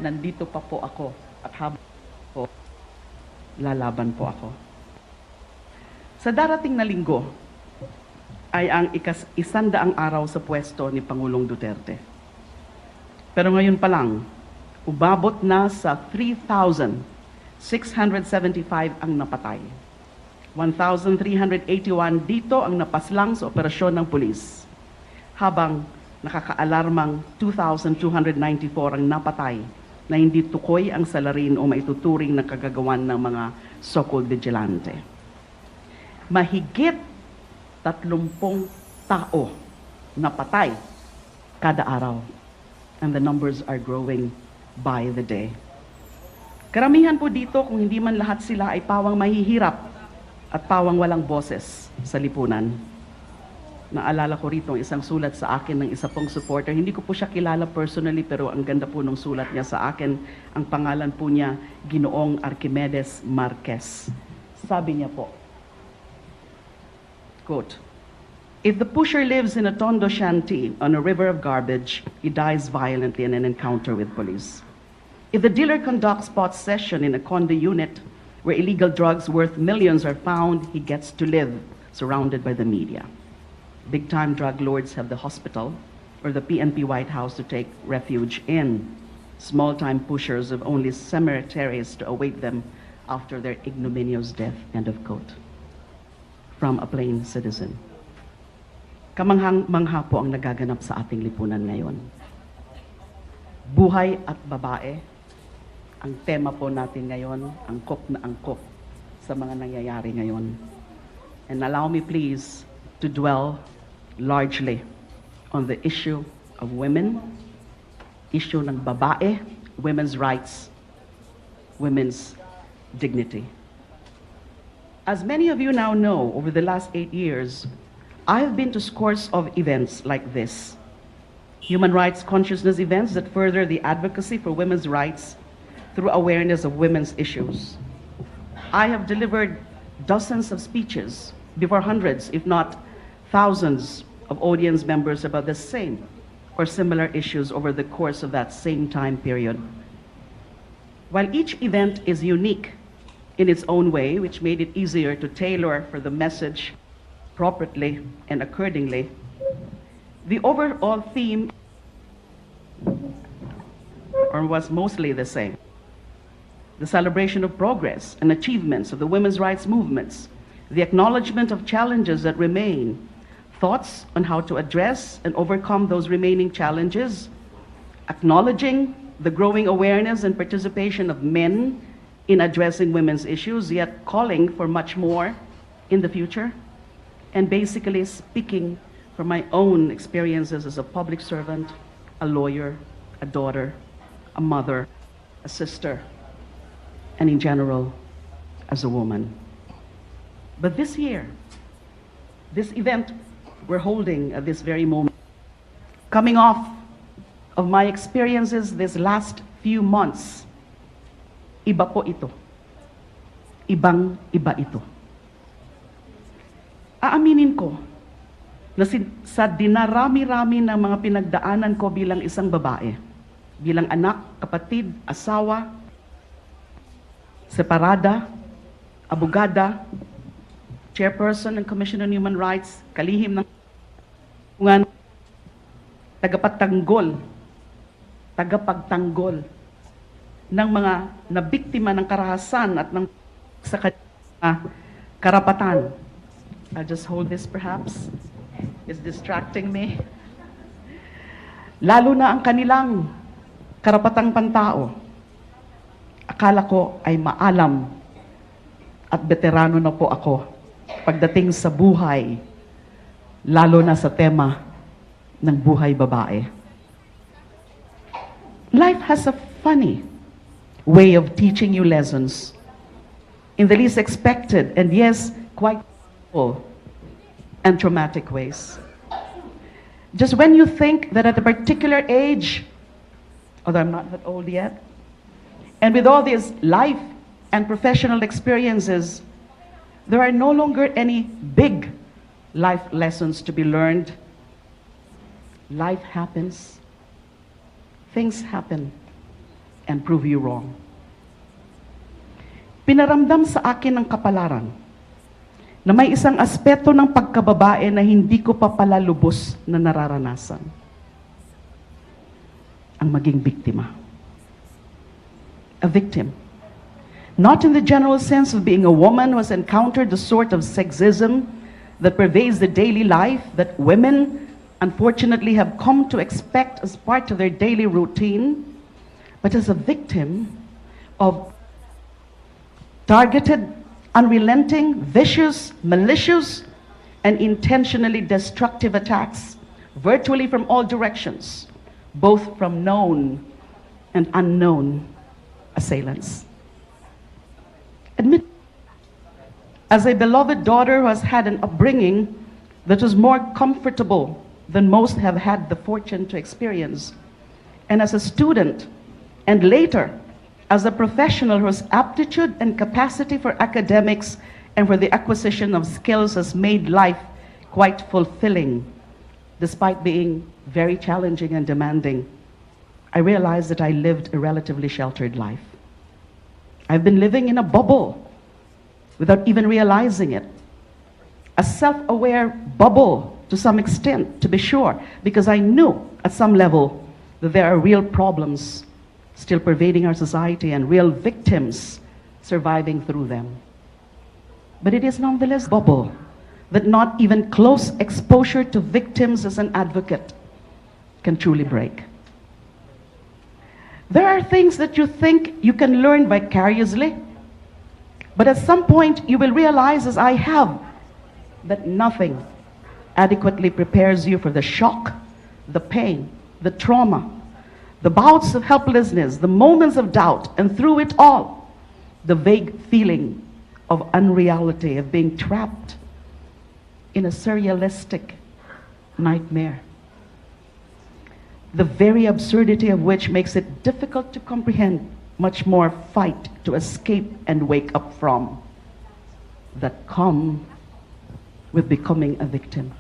nandito pa po ako at habang po, lalaban po ako. Sa darating na linggo ay ang isandaang araw sa pwesto ni Pangulong Duterte. Pero ngayon pa lang, umabot na sa 3,675 ang napatay. 1,381 dito ang napaslang sa operasyon ng pulis, habang nakakaalarmang 2,294 ang napatay na hindi tukoy ang salarin o maituturing na kagagawan ng mga so-called vigilante. Mahigit 30 tao napatay kada araw, and the numbers are growing by the day. Karamihan po dito, kung hindi man lahat sila, ay pawang mahihirap at pawang walang boses sa lipunan. Naalala ko rito ang isang sulat sa akin ng isa pong supporter. Hindi ko po siya kilala personally, pero ang ganda po ng sulat niya sa akin. Ang pangalan po niya, Ginoong Archimedes Marquez. Sabi niya po, quote, "If the pusher lives in a tondo shanty on a river of garbage, he dies violently in an encounter with police. If the dealer conducts pot session in a condo unit where illegal drugs worth millions are found, he gets to live surrounded by the media. Big-time drug lords have the hospital or the PNP White House to take refuge in. Small-time pushers have only cemeteries to await them after their ignominious death." End of quote. From a plain citizen. Kamanghang-mangha po ang nagaganap sa ating lipunan ngayon. Buhay at babae, ang tema po natin ngayon, angkop na angkop sa mga nangyayari ngayon. And allow me please to dwell largely on the issue of women, issue ng babae, women's rights, women's dignity. As many of you now know, over the last 8 years, I have been to scores of events like this. Human rights consciousness events that further the advocacy for women's rights through awareness of women's issues. I have delivered dozens of speeches before hundreds, if not thousands, of audience members about the same or similar issues over the course of that same time period. While each event is unique in its own way, which made it easier to tailor for the message appropriately and accordingly, the overall theme was mostly the same. The celebration of progress and achievements of the women's rights movements, the acknowledgement of challenges that remain, thoughts on how to address and overcome those remaining challenges, acknowledging the growing awareness and participation of men in addressing women's issues, yet calling for much more in the future, and basically speaking from my own experiences as a public servant, a lawyer, a daughter, a mother, a sister, and in general, as a woman. But this year, this event we're holding at this very moment, coming off of my experiences this last few months, iba po ito. Ibang-iba ito. Aaminin ko na sa dinarami-rami ng mga pinagdaanan ko bilang isang babae, bilang anak, kapatid, asawa, separada, abogada, chairperson ng Commission on Human Rights, kalihim ng tagapagtanggol ng mga nabiktima ng karahasan at ng sa karapatan. I'll just hold this perhaps. It's distracting me. Lalo na ang kanilang karapatang pantao. Akala ko ay maalam at veterano na po ako pagdating sa buhay, lalo na sa tema ng buhay babae. Life has a funny way of teaching you lessons in the least expected and yes, quite full and traumatic ways. Just when you think that at a particular age, although I'm not that old yet, and with all these life and professional experiences, there are no longer any big life lessons to be learned. Life happens. Things happen. and prove you wrong. Pinaramdam sa akin ng kapalaran na may isang aspeto ng pagkababae na hindi ko pa pala lubos na nararanasan. Ang maging biktima. A victim. Not in the general sense of being a woman who has encountered the sort of sexism that pervades the daily life that women unfortunately have come to expect as part of their daily routine, but as a victim of targeted, unrelenting, vicious, malicious, and intentionally destructive attacks, virtually from all directions, both from known and unknown assailants. Admit, as a beloved daughter who has had an upbringing that was more comfortable than most have had the fortune to experience, and as a student, and later, as a professional whose aptitude and capacity for academics and for the acquisition of skills has made life quite fulfilling, despite being very challenging and demanding, I realized that I lived a relatively sheltered life. I've been living in a bubble without even realizing it. A self-aware bubble to some extent, to be sure, because I knew at some level that there are real problems still pervading our society and real victims surviving through them. But it is nonetheless a bubble that not even close exposure to victims as an advocate can truly break. There are things that you think you can learn vicariously, but at some point you will realize, as I have, that nothing adequately prepares you for the shock, the pain, the trauma, the bouts of helplessness, the moments of doubt, and through it all, the vague feeling of unreality, of being trapped in a surrealistic nightmare. The very absurdity of which makes it difficult to comprehend, much more fight to escape and wake up from, that come with becoming a victim.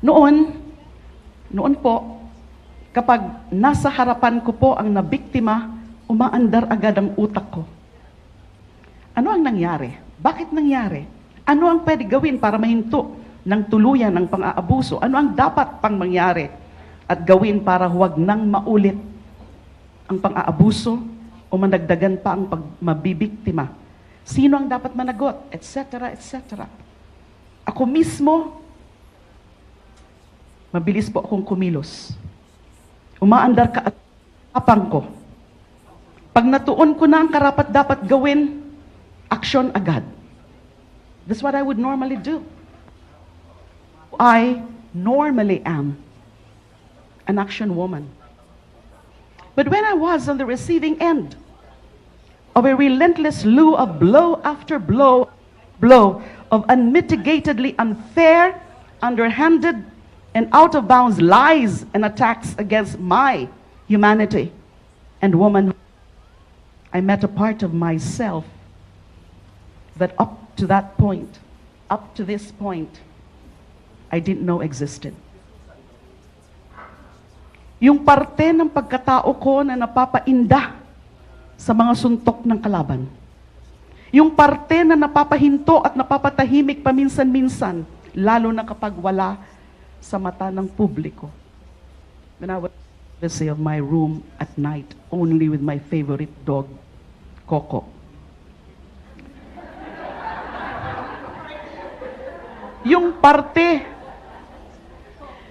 Noon po, kapag nasa harapan ko po ang nabiktima, umaandar agad ang utak ko. Ano ang nangyari? Bakit nangyari? Ano ang pwede gawin para mahinto ng tuluyan ng pang-aabuso? Ano ang dapat pang mangyari at gawin para huwag nang maulit ang pang-aabuso o managdagan pa ang mabibiktima? Sino ang dapat managot? Etc. etc. Ako mismo, mabilis po akong kumilos. Umaandar ka at apang ko. Pag natuon ko na ang karapat-dapat gawin, aksyon agad. That's what I would normally do. I normally am an action woman. But when I was on the receiving end of a relentless slew of blow after blow of unmitigatedly unfair, underhanded, and out-of-bounds lies and attacks against my humanity and womanhood, I met a part of myself that up to this point, I didn't know existed. Yung parte ng pagkatao ko na napapainda sa mga suntok ng kalaban. Yung parte na napapahinto at napapatahimik paminsan-minsan, lalo na kapag wala sa mata ng publiko. When I was in the privacy of my room at night, only with my favorite dog, Coco. Yung parte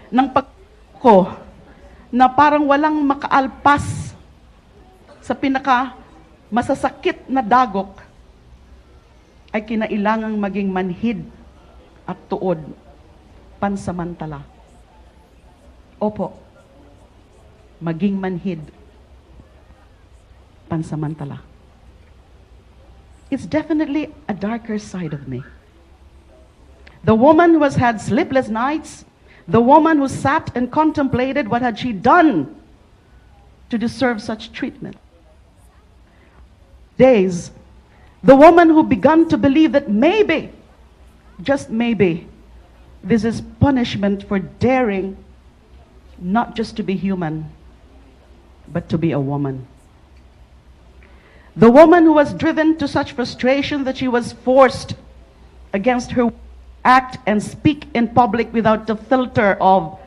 ng ko na parang walang makaalpas sa pinaka masasakit na dagok ay kinailangang maging manhid at tuod pansamantala. Opo, maging manhid pansamantala. It's definitely a darker side of me. The woman who has had sleepless nights, the woman who sat and contemplated what had she done to deserve such treatment. Days, the woman who began to believe that maybe, just maybe, this is punishment for daring not just to be human, but to be a woman. The woman who was driven to such frustration that she was forced against her act and speak in public without the filter of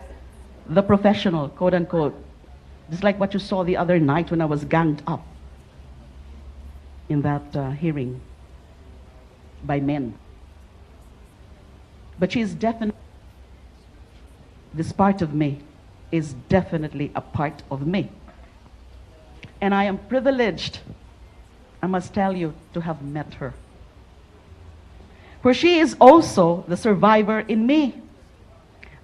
the professional, quote unquote. Just like what you saw the other night when I was ganged up in that hearing by men. But she is definitely, this part of me is definitely a part of me. And I am privileged, I must tell you, to have met her. For she is also the survivor in me.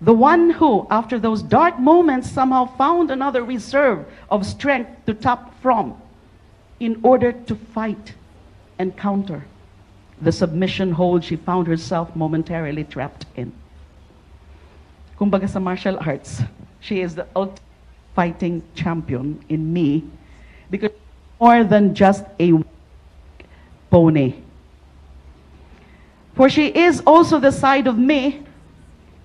The one who, after those dark moments, somehow found another reserve of strength to tap from in order to fight and counter the submission hold she found herself momentarily trapped in. Kumbaga sa martial arts, she is the ultimate fighting champion in me because more than just a pony. For she is also the side of me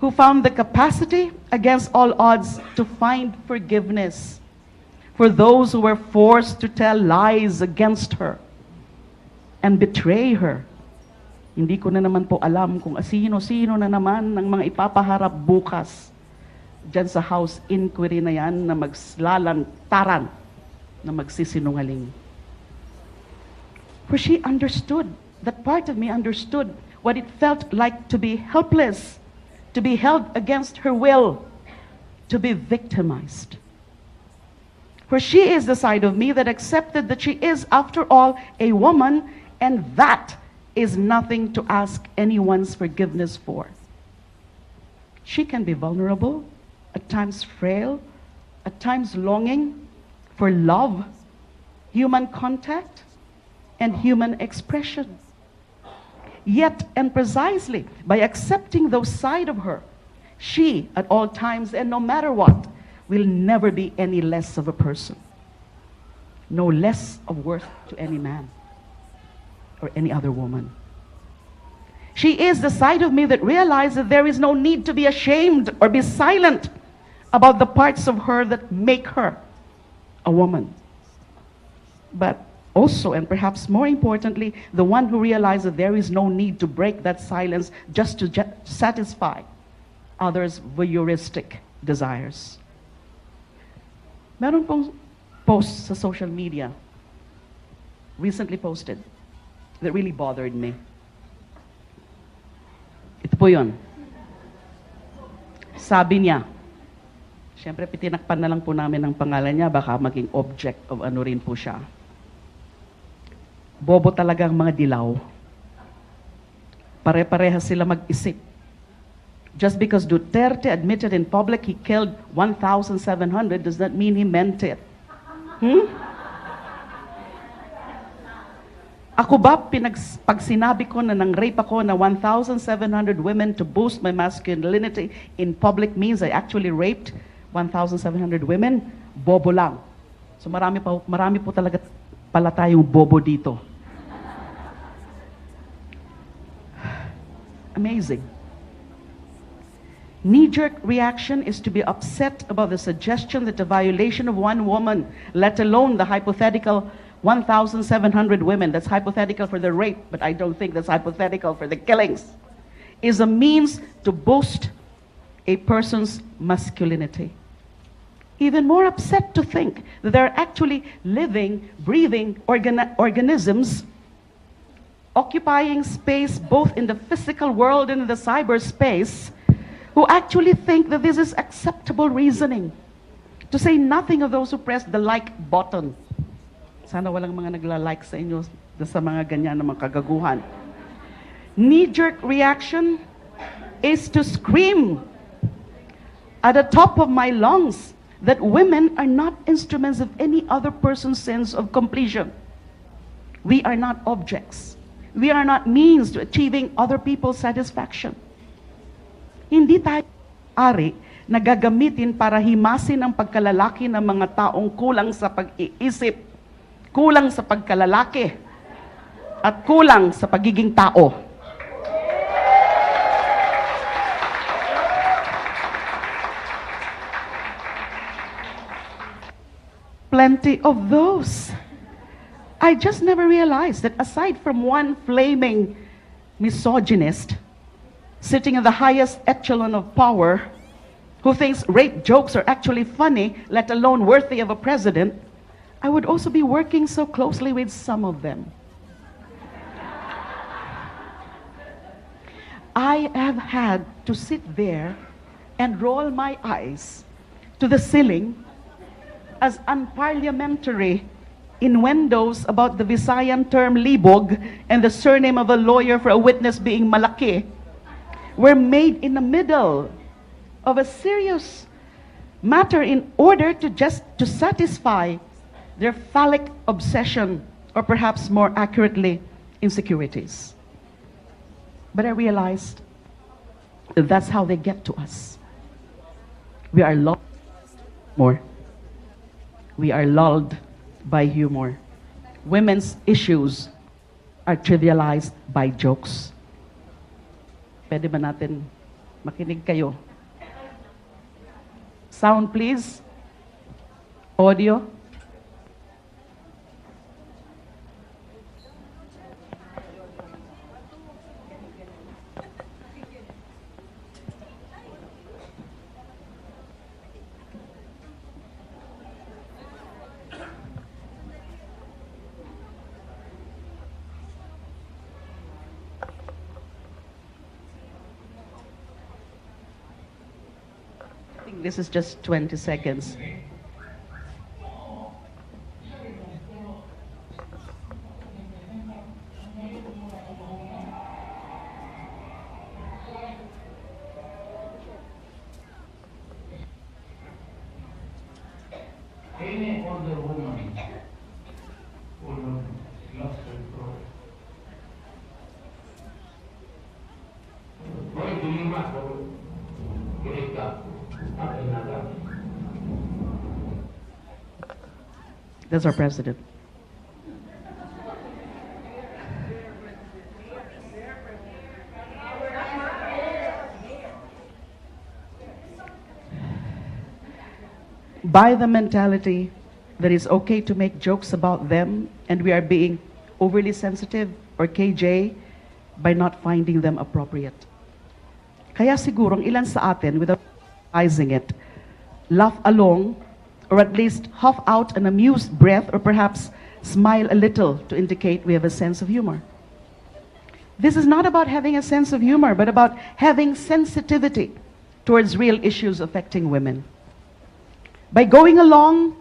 who found the capacity against all odds to find forgiveness for those who were forced to tell lies against her and betray her. Hindi ko na naman po alam kung sino-sino na naman ng mga ipapaharap bukas dyan sa house inquiry na yan na maglalantaran na magsisinungaling. For she understood, that part of me understood what it felt like to be helpless, to be held against her will, to be victimized. For she is the side of me that accepted that she is, after all, a woman, and that is nothing to ask anyone's forgiveness for. She can be vulnerable, at times frail, at times longing for love, human contact, and human expression. Yet, and precisely by accepting those side of her, she, at all times and no matter what, will never be any less of a person, no less of worth to any man or any other woman. She is the side of me that realizes that there is no need to be ashamed or be silent about the parts of her that make her a woman. But also, and perhaps more importantly, the one who realizes that there is no need to break that silence just to satisfy others' voyeuristic desires. Meron pong post sa social media, recently posted, that really bothered me. Ito po yun. Sabi niya, siyempre pitinakpan na lang po namin ang pangalan niya, baka maging object of ano rin po siya. Bobo talaga ang mga dilaw. Pare-parehas sila mag-isip. Just because Duterte admitted in public he killed 1,700 does not mean he meant it. Ako ba, pag sinabi ko na nang-rape ako na 1,700 women to boost my masculinity in public means I actually raped 1,700 women? Bobo lang. So marami po talaga pala tayong bobo dito. Amazing. Knee-jerk reaction is to be upset about the suggestion that the violation of one woman, let alone the hypothetical 1,700 women, that's hypothetical for the rape, but I don't think that's hypothetical for the killings, is a means to boost a person's masculinity. Even more upset to think that there are actually living, breathing organisms occupying space both in the physical world and in the cyberspace who actually think that this is acceptable reasoning. To say nothing of those who press the like button. Sana walang mga nagla-like sa inyo sa mga ganyan na mga kagaguhan. Knee-jerk reaction is to scream at the top of my lungs that women are not instruments of any other person's sense of completion. We are not objects. We are not means to achieving other people's satisfaction. Hindi tayo ari na gagamitin para himasin ang pagkalalaki ng mga taong kulang sa pag-iisip, kulang sa pagkalalaki, at kulang sa pagiging tao. Plenty of those. I just never realized that aside from one flaming misogynist sitting in the highest echelon of power, who thinks rape jokes are actually funny, let alone worthy of a president, I would also be working so closely with some of them. I have had to sit there and roll my eyes to the ceiling as unparliamentary innuendos about the Visayan term libog and the surname of a lawyer for a witness being malaki were made in the middle of a serious matter in order to satisfy their phallic obsession, or perhaps more accurately, insecurities. But I realized that that's how they get to us. We are lulled more. We are lulled by humor. Women's issues are trivialized by jokes. Pwede ba natin makinig kayo? Sound, please. Audio. This is just 20 seconds. Any older woman would have lost her throat. Why do you not get up? That's our president. By the mentality that it's okay to make jokes about them and we are being overly sensitive or KJ by not finding them appropriate. Kaya siguro ang ilan sa atin, without realizing it, laugh along or at least huff out an amused breath or perhaps smile a little to indicate we have a sense of humor. This is not about having a sense of humor, but about having sensitivity towards real issues affecting women. By going along,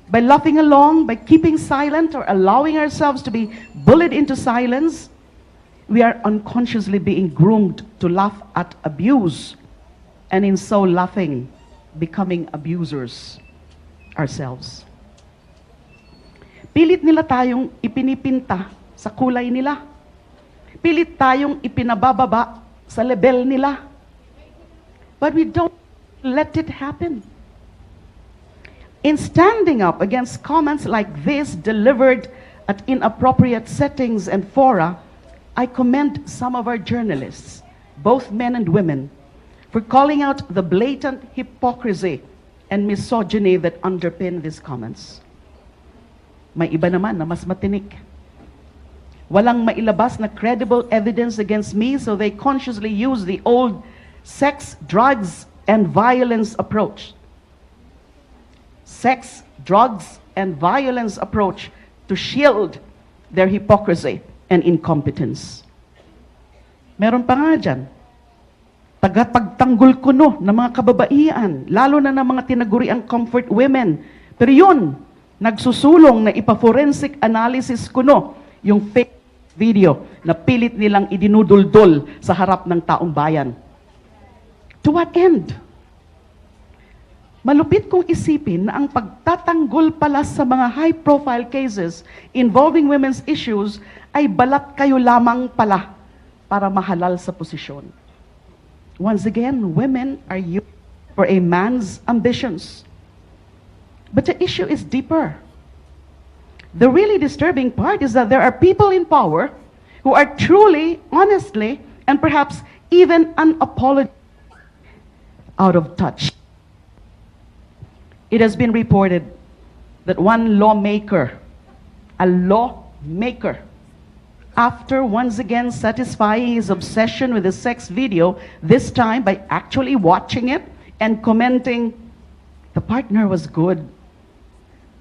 by laughing along, by keeping silent or allowing ourselves to be bullied into silence, we are unconsciously being groomed to laugh at abuse, and in so laughing, becoming abusers ourselves. Pilit nila tayong ipinipinta sa kulay nila. Pilit tayong ipinabababa sa level nila. But we don't let it happen. In standing up against comments like this delivered at inappropriate settings and fora, I commend some of our journalists, both men and women, for calling out the blatant hypocrisy and misogyny that underpin these comments. May iba naman na mas matinik. Walang mailabas na credible evidence against me, so they consciously use the old sex, drugs, and violence approach. Sex, drugs, and violence approach to shield their hypocrisy and incompetence. Meron pa nga dyan, tagapagtanggol kuno ng mga kababaihan, lalo na ng mga tinaguriang comfort women. Pero yun, nagsusulong na ipa-forensic analysis kuno yung fake video na pilit nilang idinuduldol sa harap ng taong bayan. To what end? Malupit kong isipin na ang pagtatanggol pala sa mga high-profile cases involving women's issues ay balat kayo lamang pala para mahalal sa posisyon. Once again, women are used for a man's ambitions. But the issue is deeper. The really disturbing part is that there are people in power who are truly, honestly, and perhaps even unapologetically out of touch. It has been reported that one lawmaker, a lawmaker, after once again satisfying his obsession with the sex video, this time by actually watching it and commenting, the partner was good,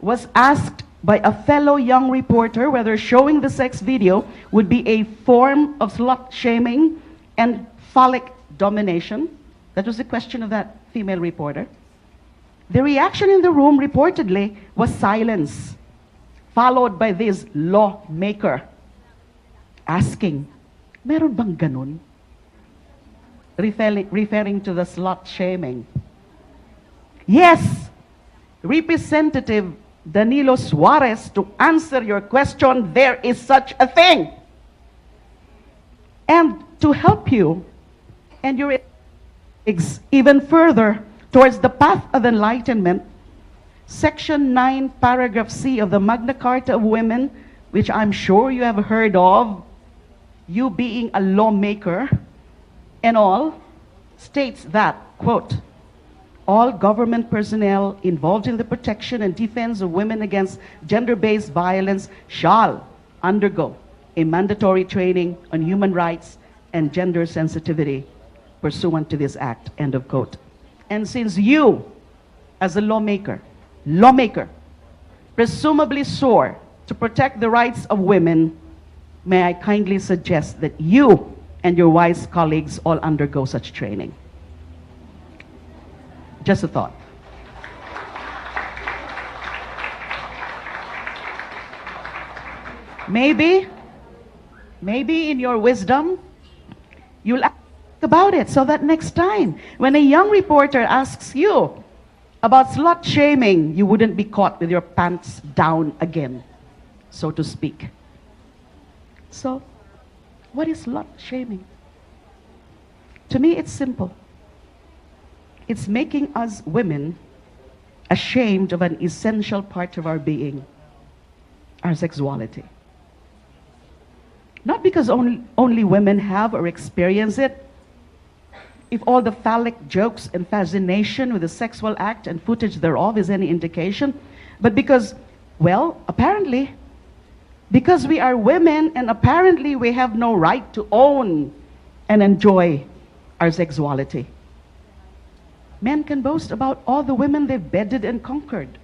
was asked by a fellow young reporter whether showing the sex video would be a form of slut shaming and phallic domination. That was the question of that female reporter. The reaction in the room reportedly was silence, followed by this lawmaker asking, meron bang ganun? Referring to the slut shaming. Yes, Representative Danilo Suarez, to answer your question, there is such a thing. And to help you and your even further towards the path of enlightenment, Section 9, Paragraph C of the Magna Carta of Women, which I'm sure you have heard of, you being a lawmaker and all, states that, quote, all government personnel involved in the protection and defense of women against gender-based violence shall undergo a mandatory training on human rights and gender sensitivity pursuant to this act, end of quote. And since you, as a lawmaker, presumably swore to protect the rights of women, may I kindly suggest that you and your wise colleagues all undergo such training. Just a thought. Maybe in your wisdom, you'll ask about it so that next time, when a young reporter asks you about slut shaming, you wouldn't be caught with your pants down again, so to speak. So, what is slut shaming? To me, it's simple. It's making us women ashamed of an essential part of our being, our sexuality. Not because only women have or experience it. If all the phallic jokes and fascination with the sexual act and footage thereof is any indication, but because, well, apparently, because we are women and apparently we have no right to own and enjoy our sexuality. Men can boast about all the women they've bedded and conquered.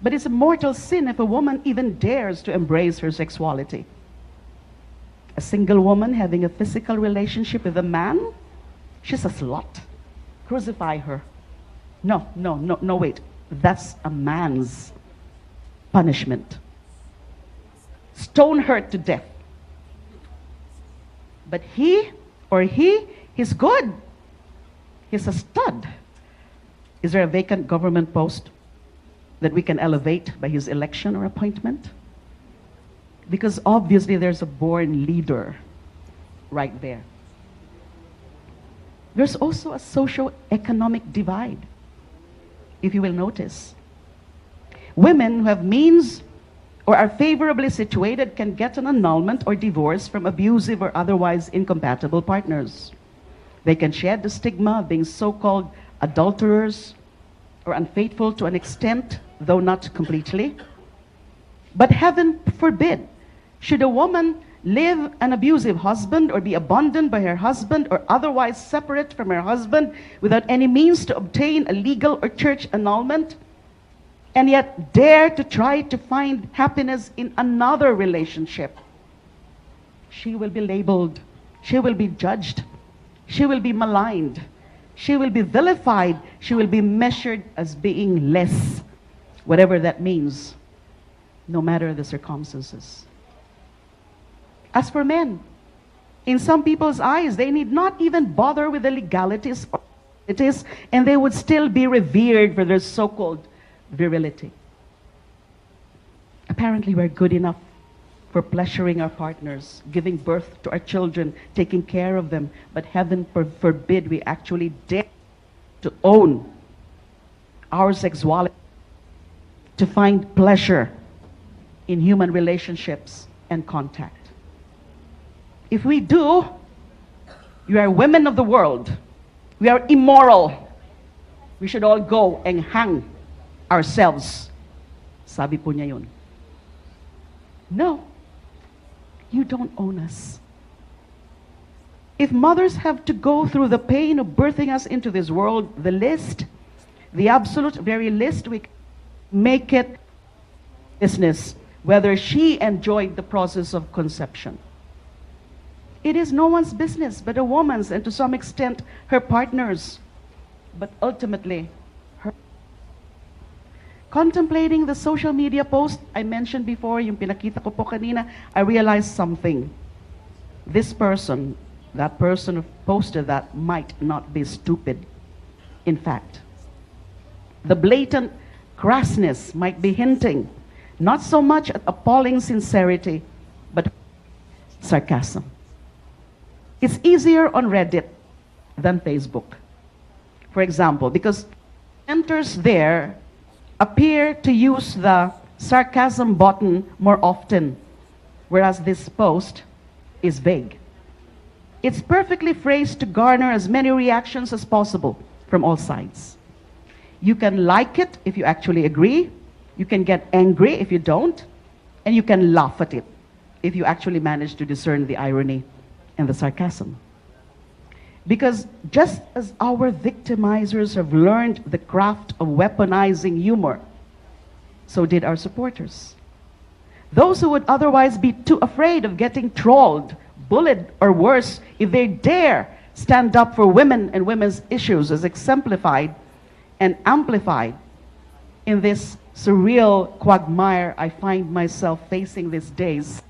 But it's a mortal sin if a woman even dares to embrace her sexuality. A single woman having a physical relationship with a man, she's a slut. Crucify her. No, wait. That's a man's punishment. Stone her to death. But he's good. He's a stud. Is there a vacant government post that we can elevate by his election or appointment? Because obviously there's a born leader right there. There's also a socio-economic divide, if you will notice. Women who have means or are favorably situated can get an annulment or divorce from abusive or otherwise incompatible partners. They can shed the stigma of being so-called adulterers or unfaithful to an extent, though not completely. But heaven forbid, should a woman live an abusive husband or be abandoned by her husband or otherwise separate from her husband without any means to obtain a legal or church annulment, and yet dare to try to find happiness in another relationship, she will be labeled, she will be judged, she will be maligned, she will be vilified, she will be measured as being less, whatever that means, no matter the circumstances. As for men, in some people's eyes, they need not even bother with the legalities or it is, and they would still be revered for their so-called virility. Apparently, we're good enough for pleasuring our partners, giving birth to our children, taking care of them, but heaven forbid we actually dare to own our sexuality, to find pleasure in human relationships and contact. If we do, you are women of the world. We are immoral. We should all go and hang ourselves Sabi po niya yun. No, you don't own us. If mothers have to go through the pain of birthing us into this world, the absolute very least, we make it business, whether she enjoyed the process of conception. It is no one's business but a woman's, and to some extent her partner's, but ultimately her. Contemplating the social media post I mentioned before, yung pinakita ko po kanina, I realized something. This person, that person who posted that, might not be stupid. In fact, the blatant crassness might be hinting not so much at appalling sincerity, but sarcasm. It's easier on Reddit than Facebook, for example, because enters there appear to use the sarcasm button more often, whereas this post is vague. It's perfectly phrased to garner as many reactions as possible from all sides. You can like it if you actually agree, you can get angry if you don't, and you can laugh at it if you actually manage to discern the irony and the sarcasm. Because just as our victimizers have learned the craft of weaponizing humor, so did our supporters. Those who would otherwise be too afraid of getting trolled, bullied, or worse, if they dare stand up for women and women's issues as exemplified and amplified in this surreal quagmire I find myself facing these days,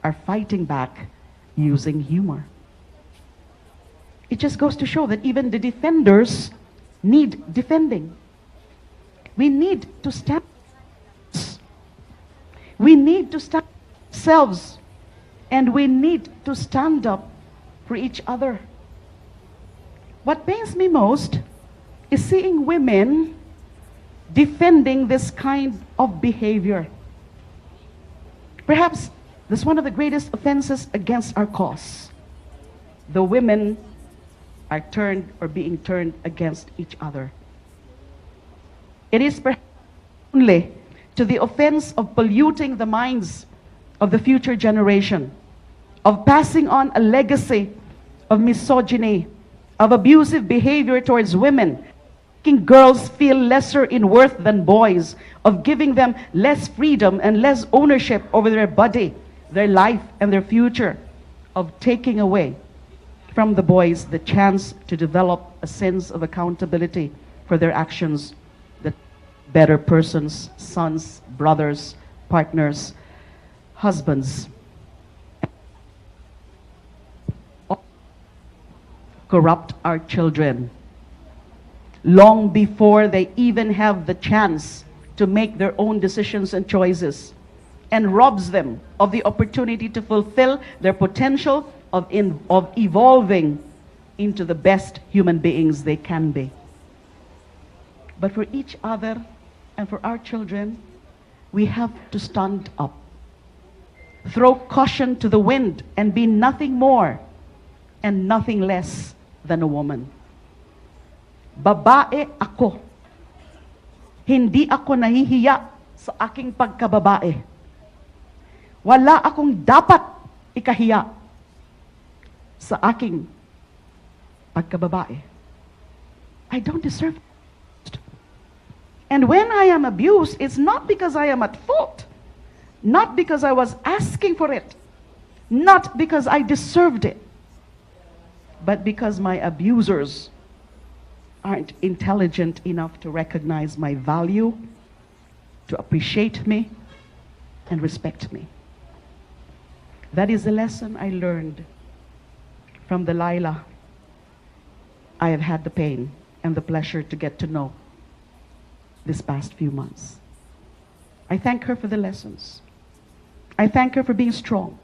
are fighting back using humor. It just goes to show that even the defenders need defending. We need to stand. We need to stand ourselves, and we need to stand up for each other. What pains me most is seeing women defending this kind of behavior. Perhaps that's one of the greatest offenses against our cause. The women are turned or being turned against each other. It is perhaps only to the offense of polluting the minds of the future generation, of passing on a legacy of misogyny, of abusive behavior towards women, making girls feel lesser in worth than boys, of giving them less freedom and less ownership over their body, their life, and their future, of taking away from the boys the chance to develop a sense of accountability for their actions, that better persons, sons, brothers, partners, husbands. Corrupt our children long before they even have the chance to make their own decisions and choices, and robs them of the opportunity to fulfill their potential of evolving into the best human beings they can be. But for each other and for our children, we have to stand up, throw caution to the wind, and be nothing more and nothing less than a woman. Babae ako. Hindi ako nahihiya sa aking pagkababae. Wala akong dapat ikahiya sa aking pagkababae. I don't deserve it. And when I am abused, it's not because I am at fault, not because I was asking for it, not because I deserved it, but because my abusers aren't intelligent enough to recognize my value, to appreciate me, and respect me. That is the lesson I learned from the Lila I have had the pain and the pleasure to get to know this past few months. I thank her for the lessons. I thank her for being strong,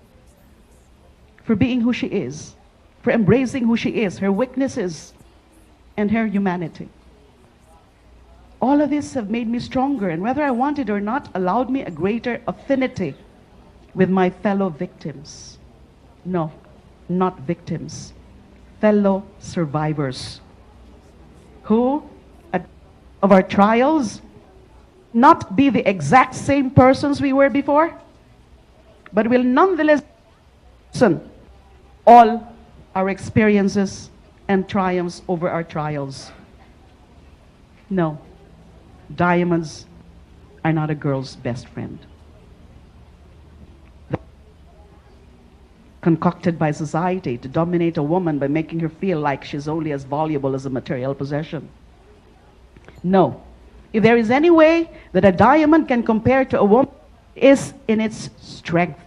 for being who she is, for embracing who she is, her weaknesses, and her humanity. All of this have made me stronger, and whether I wanted or not, allowed me a greater affinity with my fellow victims. No, not victims. Fellow survivors who, of our trials, not be the exact same persons we were before, but will nonetheless listen all our experiences and triumphs over our trials. No, diamonds are not a girl's best friend. Concocted by society to dominate a woman by making her feel like she's only as valuable as a material possession. No. If there is any way that a diamond can compare to a woman, it is in its strength.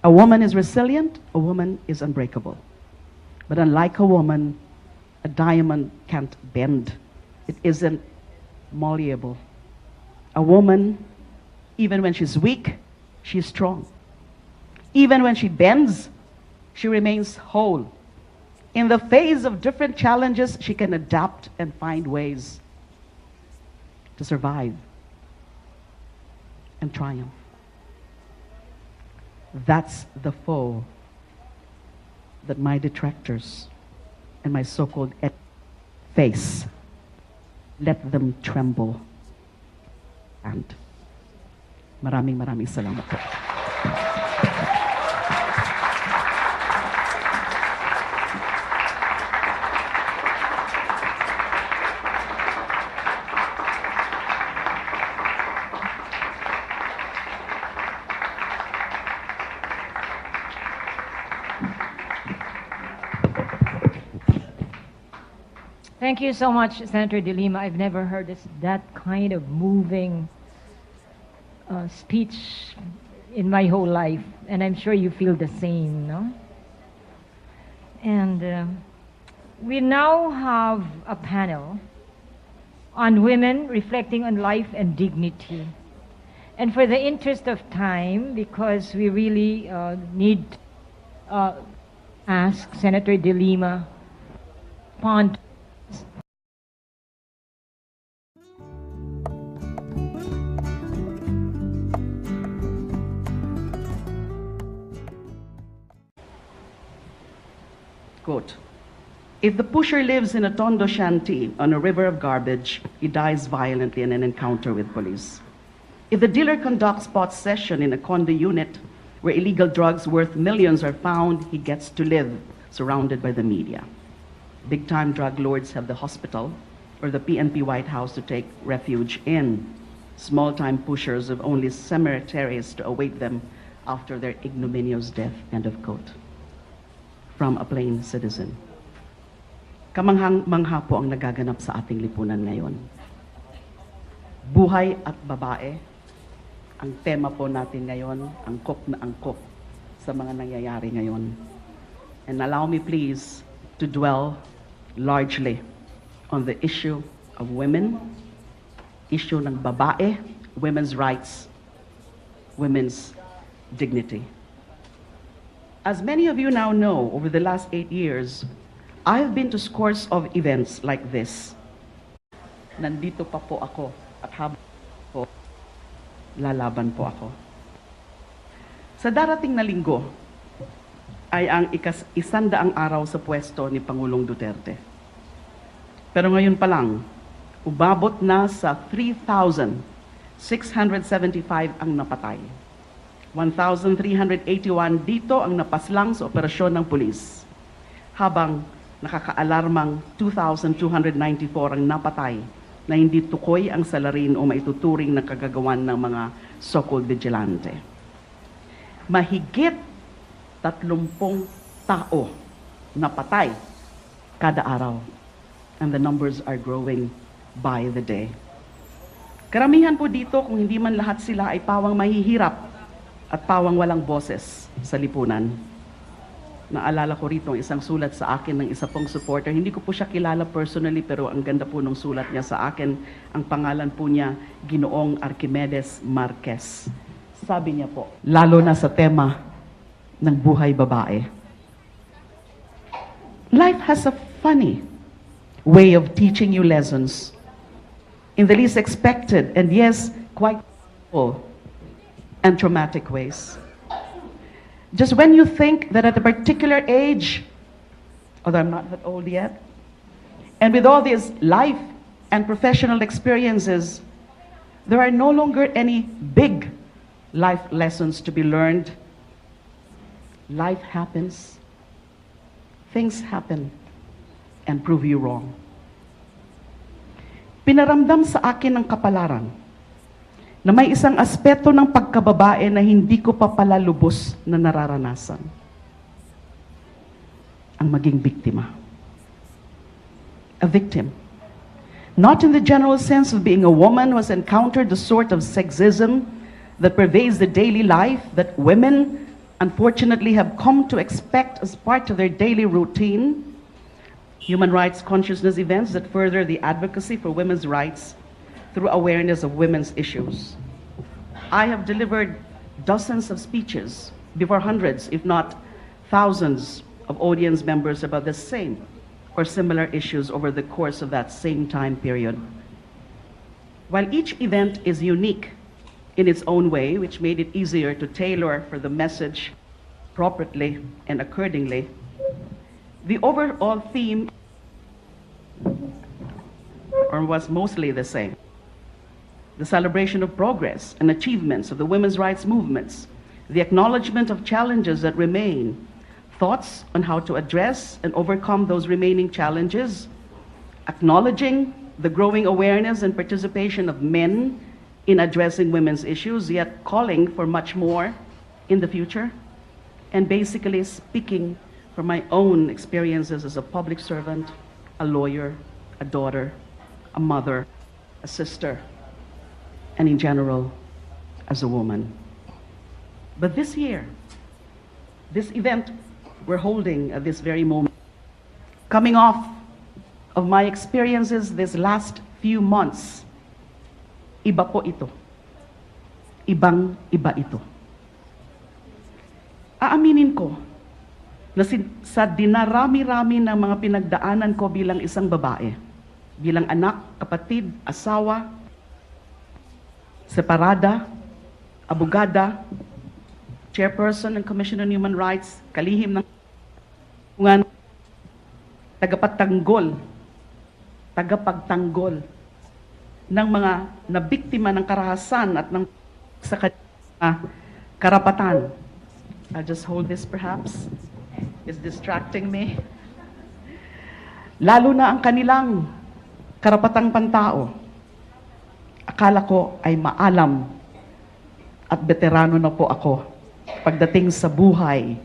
A woman is resilient, a woman is unbreakable. But unlike a woman, a diamond can't bend. It isn't malleable. A woman, even when she's weak, she's strong. Even when she bends, she remains whole. In the face of different challenges, she can adapt and find ways to survive and triumph. That's the foe that my detractors and my so-called face. Let them tremble. And maraming salamat po. Thank you so much, Senator De Lima. I've never heard that kind of moving speech in my whole life, and I'm sure you feel the same, no? And we now have a panel on women reflecting on life and dignity. And for the interest of time, because we really need to ask Senator De Lima upon Quote, if the pusher lives in a tondo shanty on a river of garbage, he dies violently in an encounter with police. If the dealer conducts pot session in a condo unit where illegal drugs worth millions are found, he gets to live surrounded by the media. Big-time drug lords have the hospital or the PNP White House to take refuge in. Small-time pushers have only cemeteries to await them after their ignominious death, end of quote. From a plain citizen. Kamanghang-mangha po ang nagaganap sa ating lipunan ngayon. Buhay at babae, ang tema po natin ngayon, angkop na angkop sa mga nangyayari ngayon. And allow me please to dwell largely on the issue of women, issue ng babae, women's rights, women's dignity. As many of you now know, over the last 8 years, I have been to scores of events like this. Nandito pa po ako at habang po, lalaban po ako. Sa darating na linggo ay ang isandaang araw sa pwesto ni Pangulong Duterte. Pero ngayon pa lang, umabot na sa 3,675 ang napatay. 1,381 dito ang napaslang sa operasyon ng pulis, habang nakakaalarmang 2,294 ang napatay na hindi tukoy ang salarin o maituturing na kagagawan ng mga so-called vigilante. Mahigit 30 tao napatay kada araw, and the numbers are growing by the day. Karamihan po dito, kung hindi man lahat sila, ay pawang mahihirap at pawang walang boses sa lipunan. Naalala ko rito ang isang sulat sa akin ng isa pong supporter. Hindi ko po siya kilala personally, pero ang ganda po ng sulat niya sa akin. Ang pangalan po niya, Ginoong Archimedes Marquez. Sabi niya po, lalo na sa tema ng buhay babae. Life has a funny way of teaching you lessons in the least expected and yes, quite full and traumatic ways. Just when you think that at a particular age, although I'm not that old yet, and with all these life and professional experiences, There are no longer any big life lessons to be learned. Life happens, things happen, and prove you wrong. Pinaramdam sa akin ng kapalaran na may isang aspeto ng pagkababae na hindi ko pa pala lubos na nararanasan. Ang maging biktima. A victim. Not in the general sense of being a woman who has encountered the sort of sexism that pervades the daily life that women unfortunately have come to expect as part of their daily routine. Human rights consciousness events that further the advocacy for women's rights through awareness of women's issues. I have delivered dozens of speeches before hundreds, if not thousands, of audience members about the same or similar issues over the course of that same time period. While each event is unique in its own way, which made it easier to tailor for the message appropriately and accordingly, the overall theme was mostly the same. The celebration of progress and achievements of the women's rights movements, the acknowledgement of challenges that remain, thoughts on how to address and overcome those remaining challenges, acknowledging the growing awareness and participation of men in addressing women's issues, yet calling for much more in the future, and basically speaking from my own experiences as a public servant, a lawyer, a daughter, a mother, a sister, and in general, as a woman. But this year, this event we're holding at this very moment, coming off of my experiences this last few months, iba po ito. Ibang-iba ito. Aaminin ko na sa dinarami-rami ng mga pinagdaanan ko bilang isang babae, bilang anak, kapatid, asawa, separada, abogada, chairperson ng Commission on Human Rights, kalihim ng tagapagtanggol ng mga nabiktima ng karahasan at ng sa karapatan. I'll just hold this perhaps. It's distracting me. Lalo na ang kanilang karapatang pantao. Akala ko ay maalam at veterano na po ako pagdating sa buhay